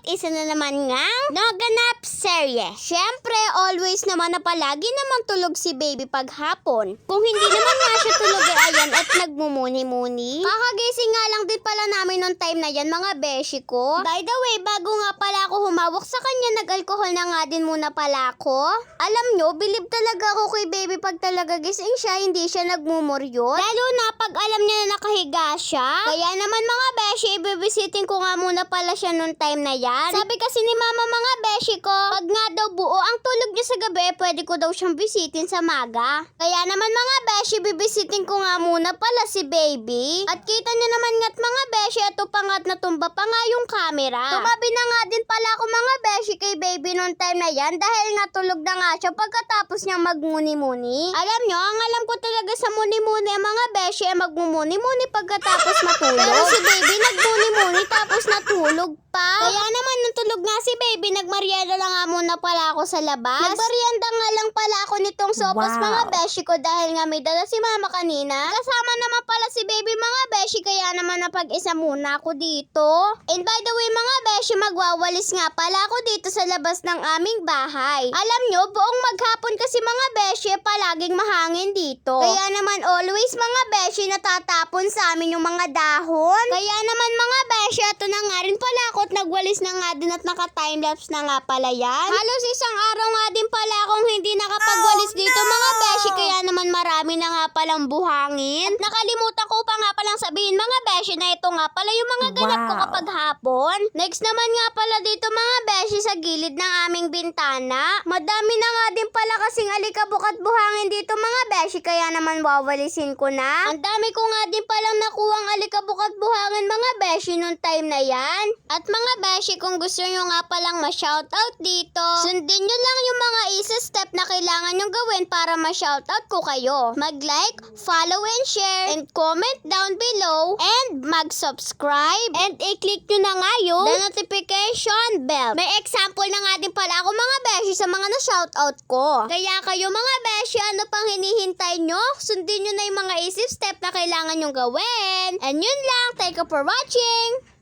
isa na naman ngang naganap serye. Syempre, always naman na palagi naman tulog si baby paghapon. Kung hindi naman nga siya tulog ayan at nagmumuni-muni. Kakagising nga lang din pala namin nung time na yan mga beshi ko. By the way, bago nga pala ako humawak sa kanya, nag-alcohol na nga din muna pala ako. Alam nyo, bilib talaga ako kay baby pag talaga gising siya, hindi siya nagmumuryot. Lalo na pag alam niya na nakahiga siya. Kaya naman mga beshi, ibibisitin ko nga muna pala siya nung time na yan. Sabi kasi ni mama mga beshi ko, pag nga daw buo ang tulog niya sa gabi, pwede ko daw siyang bisitin sa maga. Kaya naman mga beshi, bibisitin ko nga muna pala si baby. At kita niya naman nga't mga beshi, at upangat na tumba pa nga yung camera. Tumabi na nga din pala ako mga beshi kay baby nung time na yan dahil nga tulog na nga siya pagkatapos niyang magmuni-muni. Alam nyo, ang alam ko talaga sa muni-muni ang mga beshi ay magmumuni-muni pagkatapos matulog. Pero si baby nagmuni-muni tapos natulog pa. Kaya naman nung tulog nga si baby, nagmarienda na nga muna pala ako sa labas. Nagmarienda nga lang pala ako nitong sopas mga beshi ko dahil nga may dala si mama kanina. Kasama naman pala si baby mga beshi kaya naman napag-isa muna ako dito. And by the way mga beshi, magwawalis nga pala ako dito sa labas ng aming bahay. Alam nyo, buong maghapon kasi mga beshi palaging mahangin dito. Kaya naman always mga beshi natatapon sa amin yung mga dahon. Kaya naman mga beshi, ito na nga rin pala ako at nagwalis na nga din at naka-timelapse na nga pala yan. Halos isang araw nga din pala akong hindi nakapagwalis dito mga beshi kaya naman marami na nga palang buhangin. At nakalimutan ko pa nga palang sabihin mga beshi na ito nga pala yung mga ganap ko kapag hapon. Next naman nga pala dito mga beshi sa gilid ng aming bintana. Madami na nga din pala kasing alikabok at buhangin dito mga beshi kaya naman wawalisin ko na. Ang dami ko nga din palang nakuhang alikabok at buhangin mga beshi nung time na yan. At mga beshi, kung gusto nyo nga palang ma-shoutout dito, sundin nyo lang yung mga easy step na kailangan nyo gawin para ma-shoutout ko kayo. Mag-like, follow and share, and comment down below, and mag-subscribe, and i-click nyo na nga yung the notification bell. May example na nga din pala ako mga beshi sa mga na-shoutout ko. Kaya kayo mga beshi, ano pang hinihintay nyo? Sundin nyo na yung mga easy step na kailangan nyo gawin. And yun lang. Thank you for watching.